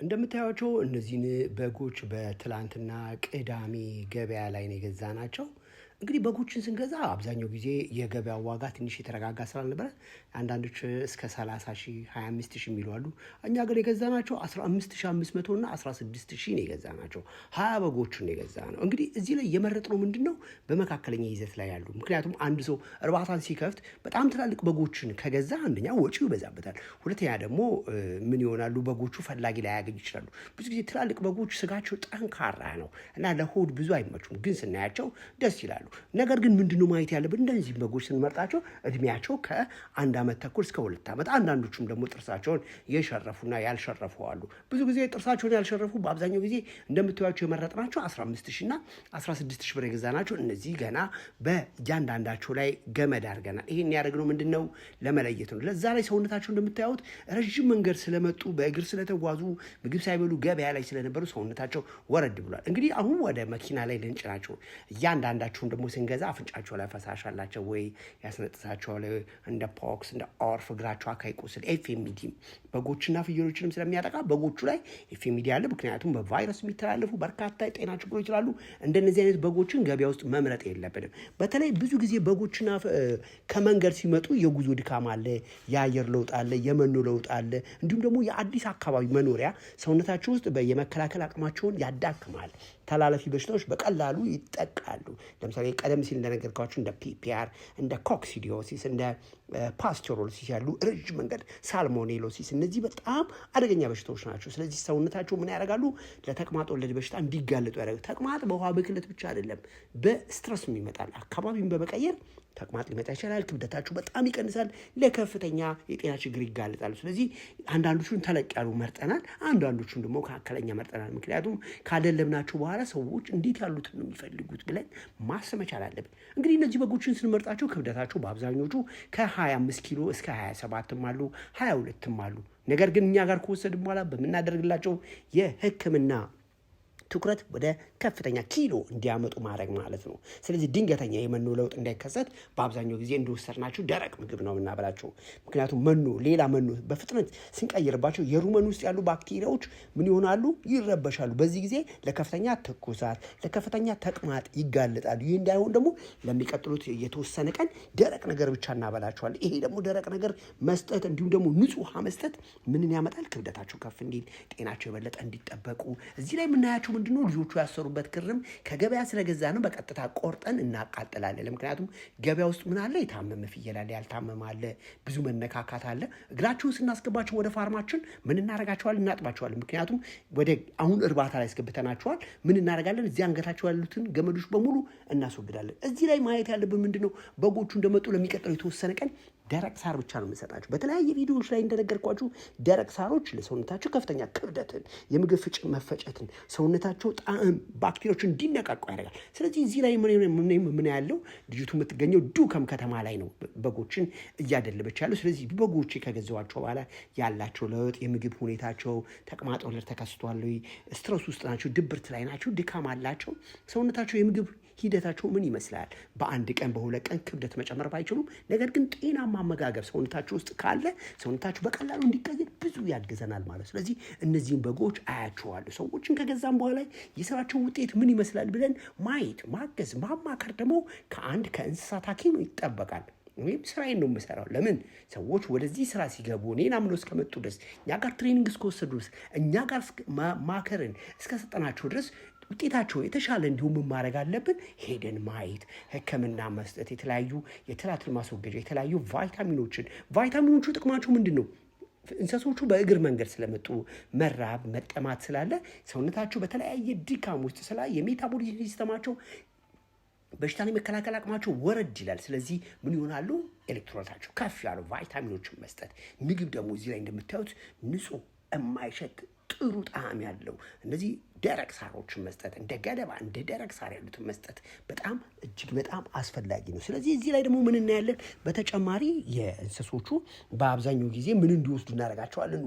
እንደምታዩቸው እነዚህን በጎች በትላንትና ቅዳሜ ገበያ ላይ ነው የገዛናቸው። እንግዲህ በጎችን ስንገዛ አብዛኛው ጊዜ የገበያው ዋጋ ትንሽ የተረጋጋ ስላልነበረ አንዳንዶች እስከ 30 ሺህ 25 ሺህ የሚሉ አሉ። እኛ ግን የገዛናቸው 15500 እና 16000 ነው የገዛናቸው። 20 በጎችን ነው የገዛነው። እንግዲህ እዚህ ላይ የመረጥነው ምንድነው በመካከለኛ ይዘት ላይ ያሉ። ምክንያቱም አንድ ሰው እርባታን ሲከፍት በጣም ትላልቅ በጎችን ከገዛ አንደኛ ወጪው ይበዛበታል፣ ሁለተኛ ደግሞ ምን ይሆናሉ በጎቹ ፈላጊ ላይ ያገኙ ይችላሉ። ብዙ ጊዜ ትላልቅ በጎች ስጋቸው ጠንካራ ነው እና ለሆድ ብዙ አይመቹም፣ ግን ስናያቸው ደስ ይላሉ። ነገር ግን ምንድነው ማየት ያለብን እንደዚህ በጎች ስንመርጣቸው እድሜያቸው ከ1 ዓመት ተኩል እስከ 2 ዓመት፣ አንዳንዶቹም ደግሞ ጥርሳቸውን የሸረፉና ያልሸረፉ አሉ። ብዙ ጊዜ ጥርሳቸውን ያልሸረፉ በአብዛኛው ጊዜ እንደምታዩቸው የመረጥናቸው 15000 እና 16000 ብር የገዛናቸው። እነዚህ ገና በእያንዳንዳቸው ላይ ገመድ አድርገናል። ይሄን ያደረግነው ምንድነው ለመለየት ነው። ለዛ ላይ ሰውነታቸው እንደምታዩት ረጅም መንገድ ስለመጡ በእግር ስለተጓዙ ምግብ ሳይበሉ ገበያ ላይ ስለነበሩ ሰውነታቸው ወረድ ብሏል። እንግዲህ አሁን ወደ መኪና ላይ ልንጭናቸው እያንዳንዳቸውን ደግሞ ስንገዛ አፍንጫቸው ላይ ፈሳሽ አላቸው ወይ ያስነጥሳቸዋል፣ እንደ ፖክስ እንደ ኦርፍ እግራቸው አካይ ቁስል ኤፍኤምዲ በጎችና ፍየሎችንም ስለሚያጠቃ በጎቹ ላይ ኤፍኤምዲ አለ። ምክንያቱም በቫይረስ የሚተላለፉ በርካታ የጤና ችግሮች ስላሉ እንደነዚህ አይነት በጎችን ገበያ ውስጥ መምረጥ የለብንም። በተለይ ብዙ ጊዜ በጎችና ከመንገድ ሲመጡ የጉዞ ድካም አለ፣ የአየር ለውጥ አለ፣ የመኖ ለውጥ አለ፣ እንዲሁም ደግሞ የአዲስ አካባቢ መኖሪያ ሰውነታቸው ውስጥ የመከላከል አቅማቸውን ያዳክማል። ተላላፊ በሽታዎች በቀላሉ ይጠቃሉ። ለምሳሌ ቀደም ሲል እንደነገርኳችሁ እንደ ፒፒአር፣ እንደ ኮክሲዲዮሲስ፣ እንደ ፓስቸሮሲስ ያሉ ረጅም መንገድ ሳልሞኔሎሲስ፣ እነዚህ በጣም አደገኛ በሽታዎች ናቸው። ስለዚህ ሰውነታቸው ምን ያደርጋሉ? ለተቅማጥ ወለድ በሽታ እንዲጋለጡ ያደርጋሉ። ተቅማጥ በውሃ ብክለት ብቻ አይደለም፣ በስትረስም ይመጣል። አካባቢን በመቀየር ተቅማጥ ሊመጣ ይችላል። ክብደታቸው በጣም ይቀንሳል፣ ለከፍተኛ የጤና ችግር ይጋለጣሉ። ስለዚህ አንዳንዶቹን ተለቅ ያሉ መርጠናል፣ አንዳንዶቹን ደግሞ መካከለኛ መርጠናል። ምክንያቱም ካደለብናቸው በኋላ ሰዎች እንዴት ያሉትን ነው የሚፈልጉት ብለን ማሰብ መቻል አለብን። እንግዲህ እነዚህ በጎችን ስንመርጣቸው ክብደታቸው በአብዛኞቹ ከ25 ኪሎ እስከ 27ም አሉ፣ 22ም አሉ። ነገር ግን እኛ ጋር ከወሰድን በኋላ በምናደርግላቸው የሕክምና ትኩረት ወደ ከፍተኛ ኪሎ እንዲያመጡ ማድረግ ማለት ነው። ስለዚህ ድንገተኛ የመኖ ለውጥ እንዳይከሰት በአብዛኛው ጊዜ እንደወሰድናቸው ደረቅ ምግብ ነው የምናበላቸው። ምክንያቱም መኖ ሌላ መኖ በፍጥነት ስንቀይርባቸው የሩመን ውስጥ ያሉ ባክቴሪያዎች ምን ይሆናሉ? ይረበሻሉ። በዚህ ጊዜ ለከፍተኛ ትኩሳት፣ ለከፍተኛ ተቅማጥ ይጋለጣሉ። ይህ እንዳይሆን ደግሞ ለሚቀጥሉት የተወሰነ ቀን ደረቅ ነገር ብቻ እናበላቸዋለን። ይሄ ደግሞ ደረቅ ነገር መስጠት እንዲሁም ደግሞ ንጹህ ውሃ መስጠት ምንን ያመጣል? ክብደታቸው ከፍ እንዲል፣ ጤናቸው የበለጠ እንዲጠበቁ። እዚህ ላይ የምናያቸው ምንድነው? ልጆቹ ያሰሩበት ክርም ከገበያ ስለገዛ ነው በቀጥታ ቆርጠን እናቃጥላለን። ምክንያቱም ገበያ ውስጥ ምን አለ? የታመመ ፍየል አለ፣ ያልታመመ አለ፣ ብዙ መነካካት አለ። እግራቸውን ስናስገባቸው ወደ ፋርማችን ምን እናደርጋቸዋለን? እናጥባቸዋለን። ምክንያቱም ወደ አሁን እርባታ ላይ አስገብተናቸዋል። ምን እናደርጋለን? እዚህ አንገታቸው ያሉትን ገመዶች በሙሉ እናስወግዳለን። እዚህ ላይ ማየት ያለብን ምንድነው? በጎቹ እንደመጡ ለሚቀጥለው የተወሰነ ቀን ደረቅ ሳር ብቻ ነው የምንሰጣቸው። በተለያየ ቪዲዮዎች ላይ እንደነገርኳችሁ ደረቅ ሳሮች ለሰውነታቸው ከፍተኛ ክብደትን፣ የምግብ መፈጨትን፣ ሰውነታቸው ጣዕም ባክቴሪያዎችን እንዲነቃቁ ያደርጋል። ስለዚህ እዚህ ላይ ምን ያለው ልጅቱ የምትገኘው ዱከም ከተማ ላይ ነው በጎችን እያደለበች ያለው። ስለዚህ በጎች ከገዛዋቸው በኋላ ያላቸው ለውጥ፣ የምግብ ሁኔታቸው ተቅማጥ ወለድ ተከስቷል፣ ስትረስ ውስጥ ናቸው፣ ድብርት ላይ ናቸው፣ ድካም አላቸው፣ ሰውነታቸው የምግብ ሂደታቸው ምን ይመስላል? በአንድ ቀን በሁለት ቀን ክብደት መጨመር ባይችሉም ነገር ግን ጤናማ አመጋገብ ሰውነታቸው ውስጥ ካለ ሰውነታቸው በቀላሉ እንዲቀየር ብዙ ያግዘናል ማለት። ስለዚህ እነዚህን በጎች አያቸዋለሁ። ሰዎችን ከገዛም በኋላ የስራቸው ውጤት ምን ይመስላል ብለን ማየት፣ ማገዝ፣ ማማከር ደግሞ ከእንስሳት ሐኪም ይጠበቃል። ወይም ስራዬን ነው የምሰራው። ለምን ሰዎች ወደዚህ ስራ ሲገቡ እኔን አምነው እስከመጡ ድረስ እኛ ጋር ትሬኒንግ እስከወሰዱ ድረስ እኛ ጋር ማከርን እስከሰጠናቸው ድረስ ውጤታቸው የተሻለ እንዲሁም ማድረግ አለብን። ሄደን ማየት፣ ሕክምና መስጠት፣ የተለያዩ የትላትል ማስወገጃ፣ የተለያዩ ቫይታሚኖቹ ጥቅማቸው ምንድን ነው? እንስሶቹ በእግር መንገድ ስለመጡ መራብ መጠማት ስላለ ሰውነታቸው በተለያየ ድካም ውስጥ ስላለ የሜታቦሊዝም ሲስተማቸው በሽታን የመከላከል አቅማቸው ወረድ ይላል። ስለዚህ ምን ይሆናሉ? ኤሌክትሮላይታቸው ከፍ ያሉ ቫይታሚኖችን መስጠት። ምግብ ደግሞ እዚህ ላይ እንደምታዩት ንጹህ የማይሸት ጥሩ ጣዕም ያለው እነዚህ ደረቅ ሳሮችን መስጠት፣ እንደ ገለባ እንደ ደረቅ ሳር ያሉትን መስጠት በጣም እጅግ በጣም አስፈላጊ ነው። ስለዚህ እዚህ ላይ ደግሞ ምን እናያለን? በተጨማሪ የእንስሶቹ በአብዛኛው ጊዜ ምን እንዲወስዱ እናደርጋቸዋለን?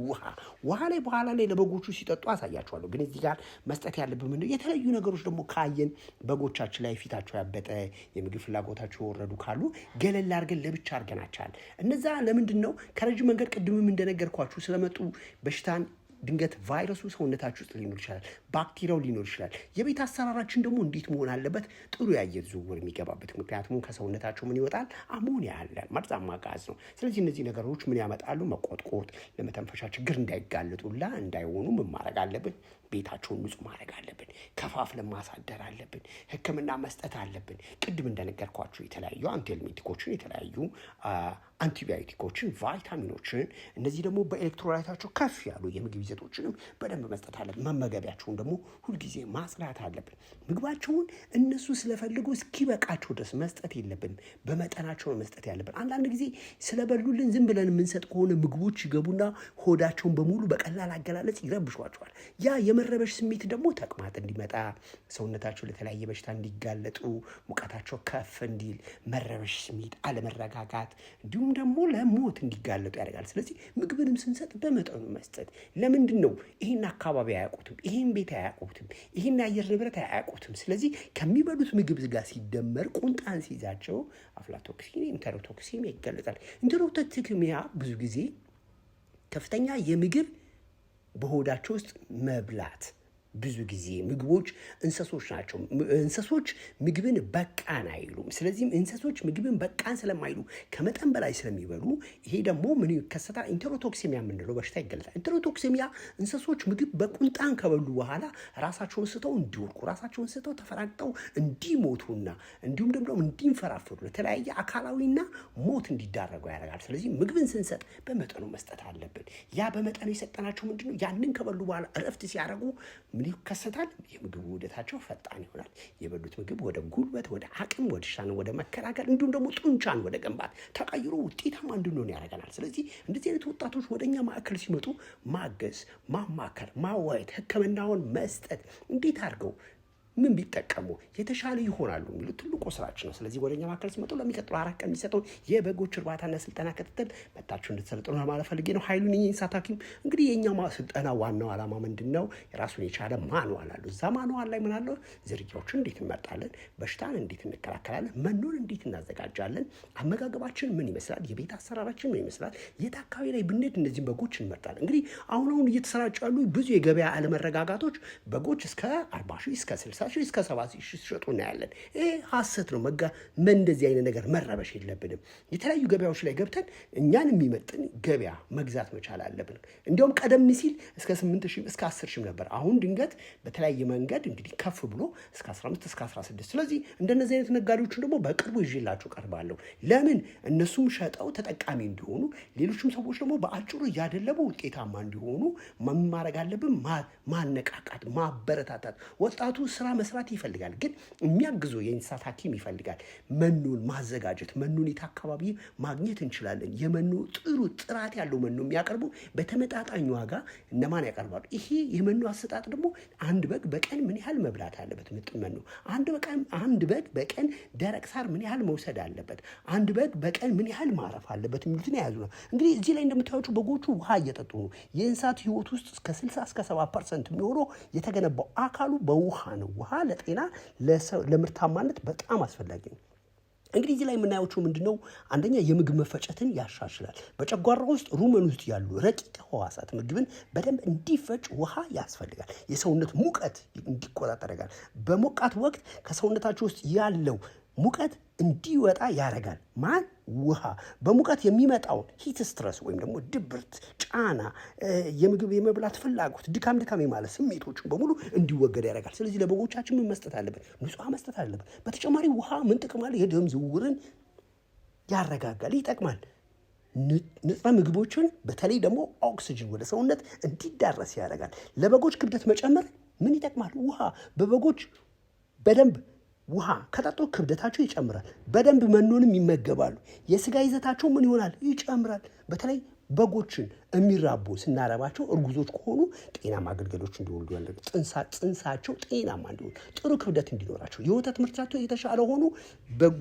ውሃ ላይ በኋላ ላይ ለበጎቹ ሲጠጡ አሳያቸዋለሁ። ግን እዚህ ጋር መስጠት ያለብን ምንድነው? የተለያዩ ነገሮች ደግሞ ካየን በጎቻችን ላይ ፊታቸው ያበጠ፣ የምግብ ፍላጎታቸው የወረዱ ካሉ ገለል አድርገን ለብቻ አድርገናቸዋል። እነዛ ለምንድን ነው? ከረጅም መንገድ ቅድምም እንደነገርኳችሁ ስለመጡ በሽታን ድንገት ቫይረሱ ሰውነታችሁ ውስጥ ሊኖር ይችላል፣ ባክቴሪያው ሊኖር ይችላል። የቤት አሰራራችን ደግሞ እንዴት መሆን አለበት? ጥሩ የአየር ዝውውር የሚገባበት። ምክንያቱም ከሰውነታቸው ምን ይወጣል? አሞኒያ አለ፣ መርዛማ ጋዝ ነው። ስለዚህ እነዚህ ነገሮች ምን ያመጣሉ? መቆጥቆጥ፣ ለመተንፈሻ ችግር እንዳይጋለጡላ እንዳይሆኑ ምን ማድረግ አለብን? ቤታቸውን ንጹህ ማድረግ አለብን። ከፋፍለን ማሳደር አለብን። ሕክምና መስጠት አለብን። ቅድም እንደነገርኳችሁ የተለያዩ አንቲኤልሜቲኮችን፣ የተለያዩ አንቲባዮቲኮችን፣ ቫይታሚኖችን፣ እነዚህ ደግሞ በኤሌክትሮላይታቸው ከፍ ያሉ የምግብ ይዘቶችንም በደንብ መስጠት አለብን። መመገቢያቸውን ደግሞ ሁልጊዜ ማጽዳት አለብን። ምግባቸውን እነሱ ስለፈልጉ እስኪበቃቸው ድረስ መስጠት የለብንም። በመጠናቸው መስጠት ያለብን። አንዳንድ ጊዜ ስለበሉልን ዝም ብለን የምንሰጥ ከሆነ ምግቦች ይገቡና ሆዳቸውን በሙሉ በቀላል አገላለጽ ይረብሿቸዋል። ያ የመረበሽ ስሜት ደግሞ ተቅማጥ እንዲመጣ፣ ሰውነታቸው ለተለያየ በሽታ እንዲጋለጡ፣ ሙቀታቸው ከፍ እንዲል፣ መረበሽ ስሜት፣ አለመረጋጋት እንዲሁም ደግሞ ለሞት እንዲጋለጡ ያደርጋል። ስለዚህ ምግብንም ስንሰጥ በመጠኑ መስጠት። ለምንድን ነው? ይህን አካባቢ አያውቁትም፣ ይህን ቤት አያውቁትም፣ ይህን አየር ንብረት አያውቁትም። ስለዚህ ከሚበሉት ምግብ ጋር ሲደመር ቁንጣን ሲይዛቸው አፍላቶክሲን፣ ኢንተሮቶክሲን ይገለጣል። ኢንተሮቶክሲሚያ ብዙ ጊዜ ከፍተኛ የምግብ በሆዳቸው ውስጥ መብላት። ብዙ ጊዜ ምግቦች እንስሶች ናቸው። እንስሶች ምግብን በቃን አይሉም። ስለዚህም እንስሶች ምግብን በቃን ስለማይሉ ከመጠን በላይ ስለሚበሉ ይሄ ደግሞ ምን ይከሰታል? ኢንተሮቶክሲሚያ የምንለው በሽታ ይገለጣል። ኢንተሮቶክሲሚያ እንስሶች ምግብ በቁንጣን ከበሉ በኋላ ራሳቸውን ስተው እንዲወድቁ፣ ራሳቸውን ስተው ተፈራግጠው እንዲሞቱና እንዲሁም ደግሞ እንዲንፈራፈሩ ለተለያየ አካላዊና ሞት እንዲዳረጉ ያደርጋል። ስለዚህ ምግብን ስንሰጥ በመጠኑ መስጠት አለብን። ያ በመጠኑ የሰጠናቸው ምንድነው? ያንን ከበሉ በኋላ እረፍት ሲያደርጉ ይከሰታል። የምግብ ውህደታቸው ፈጣን ይሆናል። የበሉት ምግብ ወደ ጉልበት፣ ወደ አቅም፣ ወደ ሻን፣ ወደ መከላከል እንዲሁም ደግሞ ጡንቻን ወደ ገንባት ተቀይሮ ውጤታማ እንድንሆን ያደርገናል። ስለዚህ እንደዚህ አይነት ወጣቶች ወደኛ ማዕከል ሲመጡ ማገዝ፣ ማማከር፣ ማዋየት፣ ሕክምናውን መስጠት እንዴት አድርገው ምን ቢጠቀሙ የተሻለ ይሆናሉ የሚሉ ትልቁ ስራችን ነው። ስለዚህ ወደኛ ማዕከል ሲመጡ ለሚቀጥለው 4 ቀን የሚሰጠው የበጎች እርባታና ስልጠና ክትትል መታችሁ እንድትሰለጥኑ ማለት ፈልጌ ነው። ኃይሉ ነኝ የእንስሳት ሐኪም። እንግዲህ የኛ ስልጠና ዋናው ዓላማ ምንድነው? የራሱን የቻለ ማኑዋል አለው። እዛ ማኑዋል ላይ ምን አለው? ዝርያዎችን እንዴት እንመርጣለን፣ በሽታን እንዴት እንከላከላለን፣ መኖን እንዴት እናዘጋጃለን፣ አመጋገባችን ምን ይመስላል፣ የቤት አሰራራችን ምን ይመስላል፣ የት አካባቢ ላይ ብንሄድ እነዚህን በጎች እንመርጣለን። እንግዲህ አሁን እየተሰራጩ ያሉ ብዙ የገበያ አለመረጋጋቶች በጎች እስከ 40 ሺህ እስከ 60 ሺህ እስከ 70 ሺህ ሲሸጡ እናያለን። ይሄ ሐሰት ነው። እንደዚህ አይነት ነገር መረበሽ የለብንም። የተለያዩ ገበያዎች ላይ ገብተን እኛን የሚመጥን ገበያ መግዛት መቻል አለብን። እንዲያውም ቀደም ሲል እስከ 8 ሺህ እስከ 10 ሺህ ነበር። አሁን ድንገት በተለያየ መንገድ እንግዲህ ከፍ ብሎ እስከ 15 እስከ 16። ስለዚህ እንደነዚህ አይነት ነጋዴዎችን ደግሞ በቅርቡ ይዤላችሁ ቀርባለሁ። ለምን? እነሱም ሸጠው ተጠቃሚ እንዲሆኑ፣ ሌሎችም ሰዎች ደግሞ በአጭሩ እያደለቡ ውጤታማ እንዲሆኑ ማድረግ አለብን። ማነቃቃት፣ ማበረታታት። ወጣቱ ስራ መስራት ይፈልጋል፣ ግን የሚያግዙ የእንስሳት ሐኪም ይፈልጋል። መኖን ማዘጋጀት፣ መኖን የት አካባቢ ማግኘት እንችላለን? የመኖ ጥራት ያለው መኖ የሚያቀርቡ በተመጣጣኝ ዋጋ እነማን ያቀርባሉ? ይሄ የመኖ አሰጣጥ ደግሞ አንድ በግ በቀን ምን ያህል መብላት አለበት? ምጥን መኖ። አንድ በግ በቀን ደረቅ ሳር ምን ያህል መውሰድ አለበት? አንድ በግ በቀን ምን ያህል ማረፍ አለበት? የሚሉትን የያዙ ነው። እንግዲህ እዚህ ላይ እንደምታዩት በጎቹ ውሃ እየጠጡ ነው። የእንስሳት ህይወት ውስጥ እስከ 60 እስከ 70% የሚሆነው የተገነባው አካሉ በውሃ ነው። ውሃ ለጤና ለምርታማነት በጣም አስፈላጊ ነው። እንግዲህ እዚህ ላይ የምናያቸው ምንድነው? አንደኛ የምግብ መፈጨትን ያሻሽላል። በጨጓራ ውስጥ ሩመን ውስጥ ያሉ ረቂቅ ህዋሳት ምግብን በደንብ እንዲፈጭ ውሃ ያስፈልጋል። የሰውነት ሙቀት እንዲቆጣጠር ያደርጋል። በሞቃት ወቅት ከሰውነታቸው ውስጥ ያለው ሙቀት እንዲወጣ ያደርጋል። ማን? ውሃ። በሙቀት የሚመጣውን ሂት ስትረስ ወይም ደግሞ ድብርት፣ ጫና፣ የምግብ የመብላት ፍላጎት፣ ድካም የማለት ስሜቶችን በሙሉ እንዲወገድ ያደርጋል። ስለዚህ ለበጎቻችን ምን መስጠት አለብን? ንጹህ መስጠት አለብን። በተጨማሪ ውሃ ምን ጥቅም አለ? የደም ዝውውርን ያረጋጋል፣ ይጠቅማል። ንጥረ ምግቦችን በተለይ ደግሞ ኦክሲጅን ወደ ሰውነት እንዲዳረስ ያደርጋል። ለበጎች ክብደት መጨመር ምን ይጠቅማል? ውሃ። በበጎች በደንብ ውሃ ከጠጡ ክብደታቸው ይጨምራል። በደንብ መኖንም ይመገባሉ። የስጋ ይዘታቸው ምን ይሆናል? ይጨምራል። በተለይ በጎችን የሚራቡ ስናረባቸው እርጉዞች ከሆኑ ጤናማ ግልገሎች እንዲወልዱ ያለን፣ ጽንሳቸው ጤናማ እንዲሆን፣ ጥሩ ክብደት እንዲኖራቸው፣ የወተት ምርታቸው የተሻለ ሆኑ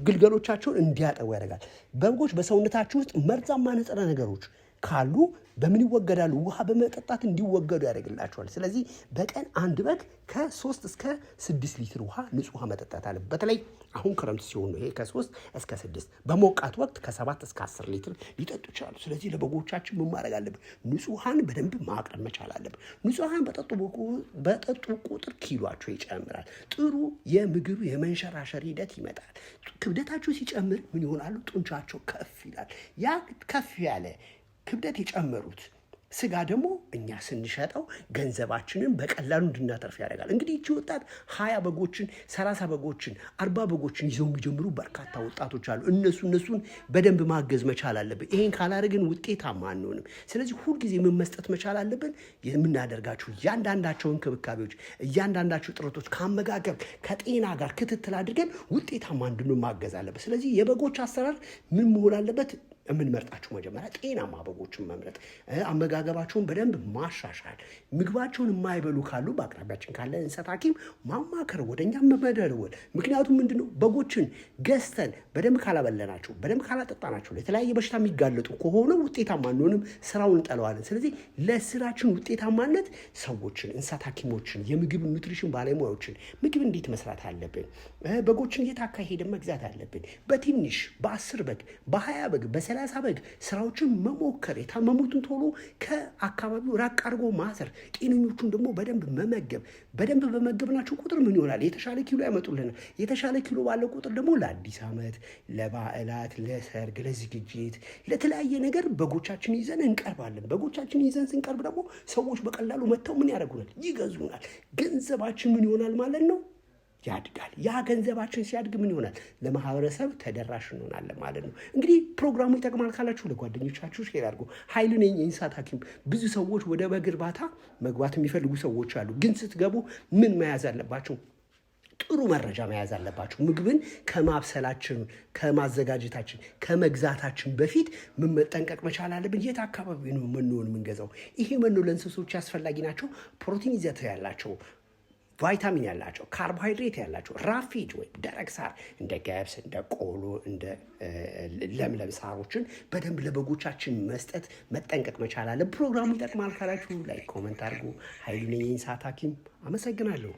ግልገሎቻቸውን እንዲያጠቡ ያደርጋል። በጎች በሰውነታቸው ውስጥ መርዛማ ንጥረ ነገሮች ካሉ በምን ይወገዳሉ? ውሃ በመጠጣት እንዲወገዱ ያደርግላቸዋል። ስለዚህ በቀን አንድ በግ ከ3 እስከ 6 ሊትር ውሃ ንጹህ ውሃ መጠጣት አለ። በተለይ አሁን ክረምት ሲሆን ነው ይሄ ከ3 እስከ 6። በሞቃት ወቅት ከ7 እስከ 10 ሊትር ሊጠጡ ይችላሉ። ስለዚህ ለበጎቻችን ምን ማድረግ አለብን? ንጹህ ውሃን በደንብ ማቅረብ መቻል አለብን። ንጹህ ውሃን በጠጡ ቁጥር ኪሏቸው ይጨምራል። ጥሩ የምግብ የመንሸራሸር ሂደት ይመጣል። ክብደታቸው ሲጨምር ምን ይሆናሉ? ጡንቻቸው ከፍ ይላል። ያ ከፍ ያለ ክብደት የጨመሩት ስጋ ደግሞ እኛ ስንሸጠው ገንዘባችንን በቀላሉ እንድናተርፍ ያደርጋል። እንግዲህ እቺ ወጣት 20 በጎችን 30 በጎችን 40 በጎችን ይዘው የሚጀምሩ በርካታ ወጣቶች አሉ። እነሱን በደንብ ማገዝ መቻል አለብን። ይሄን ካላደረግን ውጤታማ አንሆንም። ስለዚህ ሁልጊዜ ምን መስጠት መቻል አለብን? የምናደርጋቸው እያንዳንዳቸው እንክብካቤዎች፣ እያንዳንዳቸው ጥረቶች ከአመጋገብ ከጤና ጋር ክትትል አድርገን ውጤታማ እንድንሆን ማገዝ አለብን። ስለዚህ የበጎች አሰራር ምን መሆን አለበት? የምንመርጣቸው መጀመሪያ ጤናማ በጎችን መምረጥ፣ አመጋገባቸውን በደንብ ማሻሻል፣ ምግባቸውን የማይበሉ ካሉ በአቅራቢያችን ካለ እንስሳት ሐኪም ማማከር፣ ወደኛ መደወል። ምክንያቱም ምንድነው በጎችን ገዝተን በደንብ ካላበለናቸው፣ በደንብ ካላጠጣናቸው ለተለያየ በሽታ የሚጋለጡ ከሆነ ውጤታማ አንሆንም፣ ስራውን እንጠለዋለን። ስለዚህ ለስራችን ውጤታማነት ሰዎችን፣ እንስሳት ሐኪሞችን፣ የምግብ ኑትሪሽን ባለሙያዎችን ምግብ እንዴት መስራት አለብን፣ በጎችን የት አካሄደን መግዛት አለብን፣ በትንሽ በ10 በግ በ20 በግ በ30 በግ ስራዎችን መሞከር፣ የታመሙትን ቶሎ ከአካባቢው ራቅ አድርጎ ማሰር፣ ጤነኞቹን ደግሞ በደንብ መመገብ። በደንብ በመገብናቸው ቁጥር ምን ይሆናል? የተሻለ ኪሎ ያመጡልናል። የተሻለ ኪሎ ባለው ቁጥር ደግሞ ለአዲስ ዓመት፣ ለበዓላት፣ ለሰርግ፣ ለዝግጅት፣ ለተለያየ ነገር በጎቻችን ይዘን እንቀርባለን። በጎቻችን ይዘን ስንቀርብ ደግሞ ሰዎች በቀላሉ መጥተው ምን ያደርጉናል? ይገዙናል። ገንዘባችን ምን ይሆናል ማለት ነው? ያድጋል። ያ ገንዘባችን ሲያድግ ምን ይሆናል? ለማህበረሰብ ተደራሽ እንሆናለን ማለት ነው። እንግዲህ ፕሮግራሙ ይጠቅማል ካላችሁ ለጓደኞቻችሁ ሼር አድርጉ። ኃይሉ ነኝ የእንስሳት ሐኪም። ብዙ ሰዎች ወደ በግ እርባታ መግባት የሚፈልጉ ሰዎች አሉ። ግን ስትገቡ ምን መያዝ አለባችሁ? ጥሩ መረጃ መያዝ አለባችሁ። ምግብን ከማብሰላችን፣ ከማዘጋጀታችን፣ ከመግዛታችን በፊት ምን መጠንቀቅ መቻል አለብን? የት አካባቢ ነው መኖን የምንገዛው? ይሄ መኖ ለእንስሶች አስፈላጊ ናቸው። ፕሮቲን ይዘት ያላቸው፣ ቫይታሚን ያላቸው፣ ካርቦሃይድሬት ያላቸው ራፊድ ወይም ደረቅ ሳር እንደ ገብስ፣ እንደ ቆሎ፣ እንደ ለምለም ሳሮችን በደንብ ለበጎቻችን መስጠት መጠንቀቅ መቻል አለ። ፕሮግራሙ ይጠቅማል ካላችሁ ላይክ፣ ኮመንት አድርጉ። ኃይሉ ነኝ የእንስሳት ሐኪም። አመሰግናለሁ።